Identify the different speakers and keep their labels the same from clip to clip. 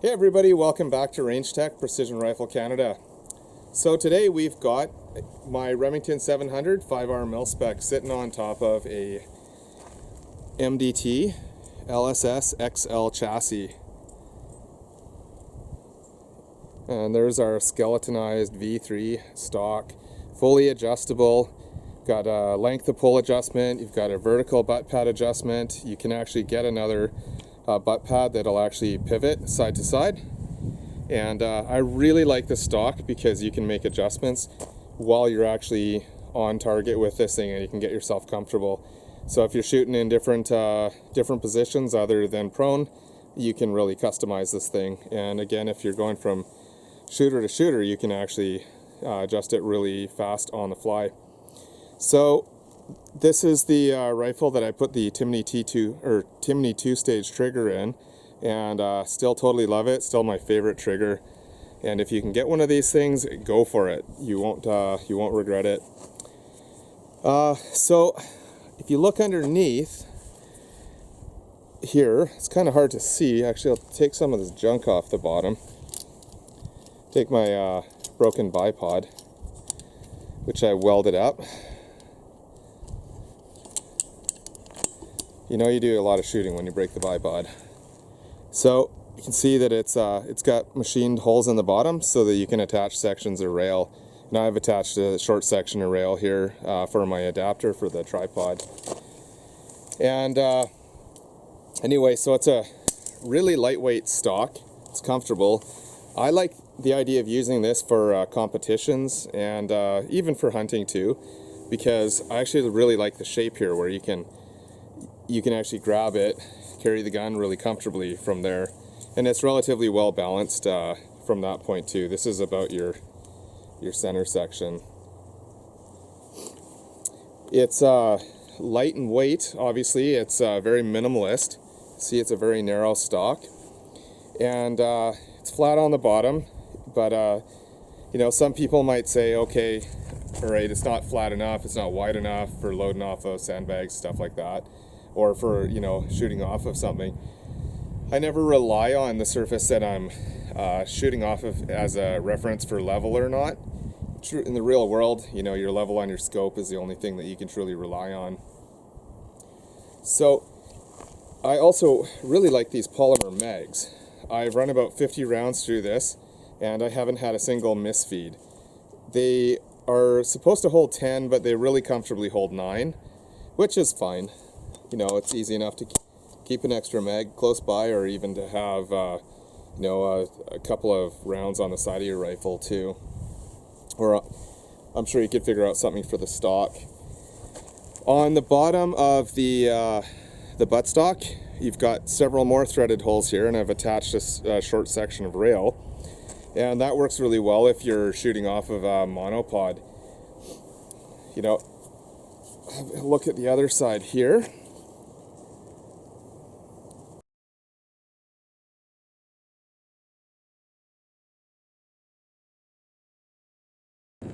Speaker 1: Hey everybody, welcome back to Range Tech Precision Rifle Canada. So today we've got my Remington 700 5R mil-spec sitting on top of a MDT LSS XL chassis. And there's our skeletonized V3 stock, fully adjustable. Got a length of pull adjustment, you've got a vertical butt pad adjustment. You can actually get another butt pad that'll actually pivot side to side. And I really like the stock because you can make adjustments while you're actually on target with this thing, and you can get yourself comfortable. So if you're shooting in different positions other than prone, you can really customize this thing. And again, if you're going from shooter to shooter, you can actually adjust it really fast on the fly. So this is the rifle that I put the Timney T2 or Timney 2-stage trigger in, and still totally love it. Still my favorite trigger. And if you can get one of these things, go for it. You won't regret it. So if you look underneath here, it's kind of hard to see. Actually, I'll take some of this junk off the bottom. Take my broken bipod, which I welded up. You know you do a lot of shooting when you break the bipod. So you can see that it's got machined holes in the bottom so that you can attach sections of rail. Now I've attached a short section of rail here for my adapter for the tripod. And anyway, so it's a really lightweight stock. It's comfortable. I like the idea of using this for competitions and even for hunting too, because I actually really like the shape here where you can actually grab it, carry the gun really comfortably from there, and it's relatively well balanced from that point too. This is about your center section. It's light in weight, obviously. It's very minimalist. See, it's a very narrow stock, and it's flat on the bottom, but you know, some people might say, okay, all right, it's not flat enough, it's not wide enough for loading off of sandbags, stuff like that, or for, you know, shooting off of something. I never rely on the surface that I'm shooting off of as a reference for level or not. In the real world, you know, your level on your scope is the only thing that you can truly rely on. So I also really like these polymer mags. I've run about 50 rounds through this, and I haven't had a single misfeed. They are supposed to hold 10, but they really comfortably hold 9, which is fine. You know, it's easy enough to keep an extra mag close by, or even to have, you know, a couple of rounds on the side of your rifle too. Or I'm sure you could figure out something for the stock. On the bottom of the buttstock, you've got several more threaded holes here, and I've attached a short section of rail, and that works really well if you're shooting off of a monopod. You know, look at the other side here.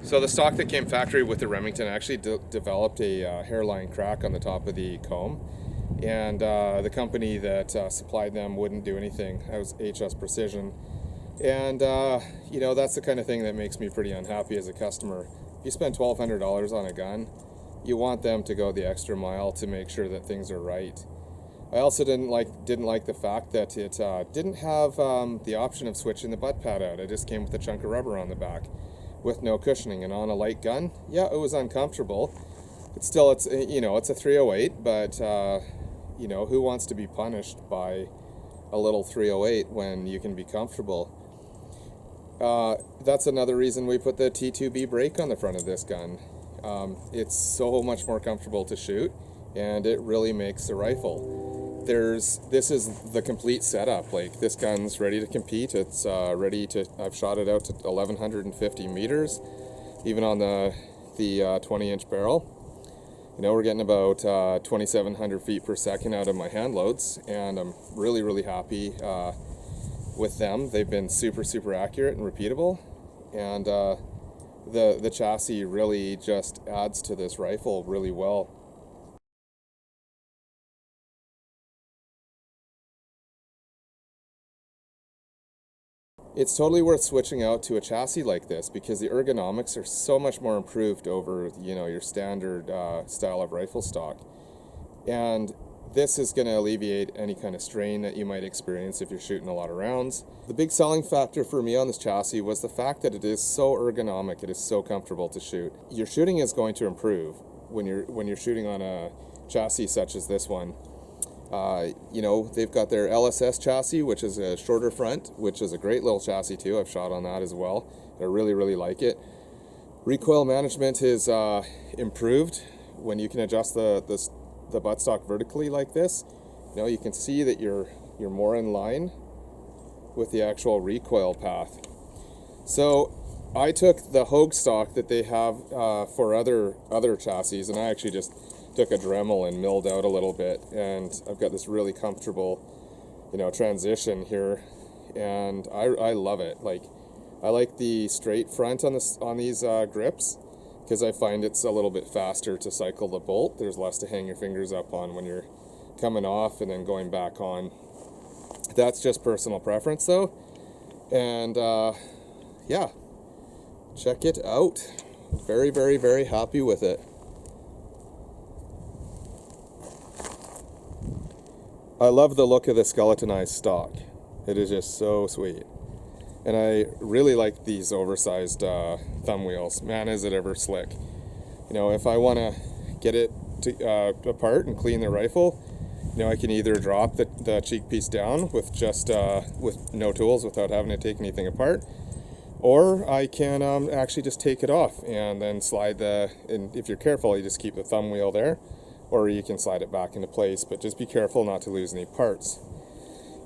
Speaker 1: So the stock that came factory with the Remington actually developed a hairline crack on the top of the comb, and the company that supplied them wouldn't do anything. That was HS Precision, and you know, that's the kind of thing that makes me pretty unhappy as a customer. If you spend $1,200 on a gun, you want them to go the extra mile to make sure that things are right. I also didn't like the fact that it didn't have the option of switching the butt pad out. It just came with a chunk of rubber on the back, with no cushioning. And on a light gun, yeah, it was uncomfortable. It's you know, it's a 308, but you know, who wants to be punished by a little 308 when you can be comfortable? That's another reason we put the T2B brake on the front of this gun. It's so much more comfortable to shoot, and it really makes the rifle. This is the complete setup. Like, this gun's ready to compete. It's ready to, I've shot it out to 1,150 meters, even on the 20-inch barrel. You know, we're getting about 2,700 feet per second out of my hand loads, and I'm really, really happy with them. They've been super, super accurate and repeatable, and the chassis really just adds to this rifle really well. it's totally worth switching out to a chassis like this because the ergonomics are so much more improved over, you know, your standard style of rifle stock. And this is going to alleviate any kind of strain that you might experience if you're shooting a lot of rounds. The big selling factor for me on this chassis was the fact that it is so ergonomic, it is so comfortable to shoot. Your shooting is going to improve when you're shooting on a chassis such as this one. You know, they've got their LSS chassis, which is a shorter front, which is a great little chassis too. I've shot on that as well. I really, really like it. Recoil management is improved when you can adjust the buttstock vertically like this. You know, you can see that you're more in line with the actual recoil path. So I took the Hogue stock that they have for other chassis, and I actually just took a Dremel and milled out a little bit, and I've got this really comfortable, you know, transition here, and I love it. Like, I like the straight front on these grips because I find it's a little bit faster to cycle the bolt. There's less to hang your fingers up on when you're coming off and then going back on. That's just personal preference though, and yeah, check it out. Very, very, very happy with it. I love the look of the skeletonized stock. It is just so sweet. And I really like these oversized thumb wheels. Man, is it ever slick. You know, if I want to get it apart and clean the rifle, you know, I can either drop the cheek piece down with just with no tools without having to take anything apart, or I can actually just take it off and then slide and if you're careful, you just keep the thumb wheel there, or you can slide it back into place, but just be careful not to lose any parts.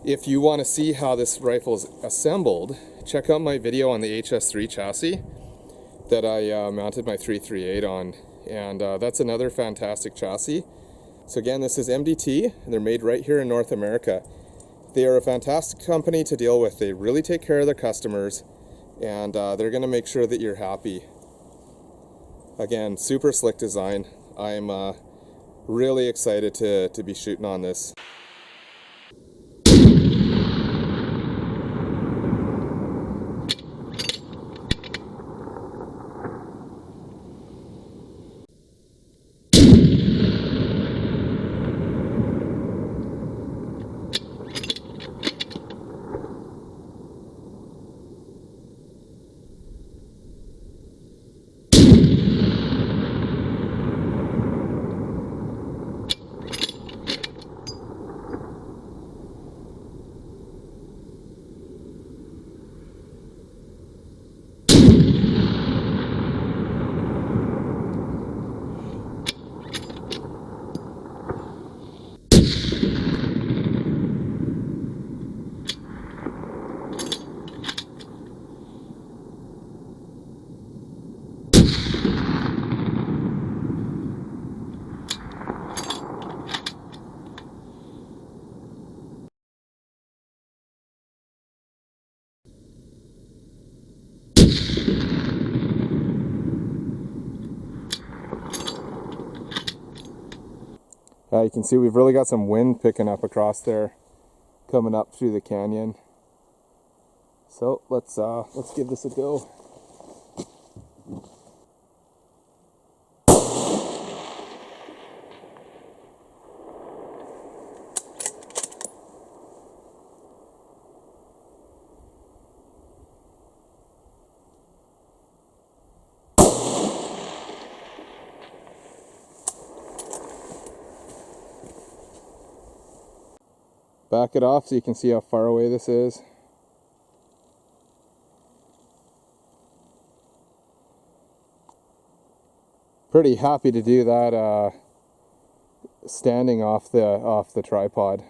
Speaker 1: If you want to see how this rifle is assembled, check out my video on the HS3 chassis that I mounted my 338 on, and that's another fantastic chassis. So again, this is MDT, and they're made right here in North America. They are a fantastic company to deal with. They really take care of their customers, and they're going to make sure that you're happy. Again, super slick design. I'm really excited to be shooting on this. You can see we've really got some wind picking up across there, coming up through the canyon. So let's give this a go. Back it off so you can see how far away this is. Pretty happy to do that standing off the tripod.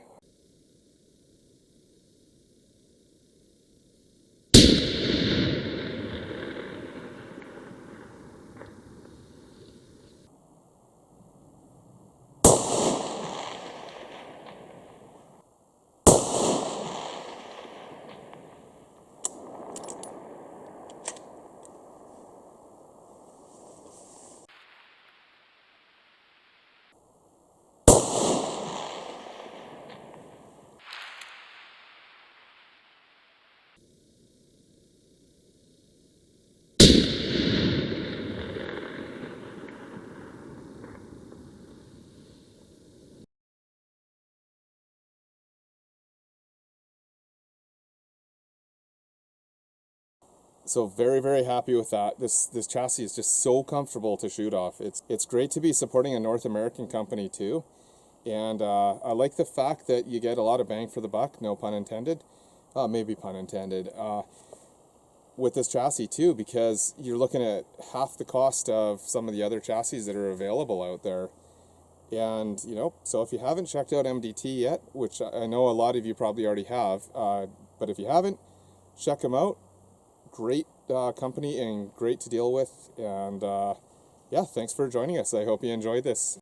Speaker 1: So very, very happy with that. This chassis is just so comfortable to shoot off. It's great to be supporting a North American company too. And I like the fact that you get a lot of bang for the buck, no pun intended, maybe pun intended, with this chassis too, because you're looking at half the cost of some of the other chassis that are available out there. And, you know, so if you haven't checked out MDT yet, which I know a lot of you probably already have, but if you haven't, check them out. Great company and great to deal with. And yeah, thanks for joining us. I hope you enjoyed this.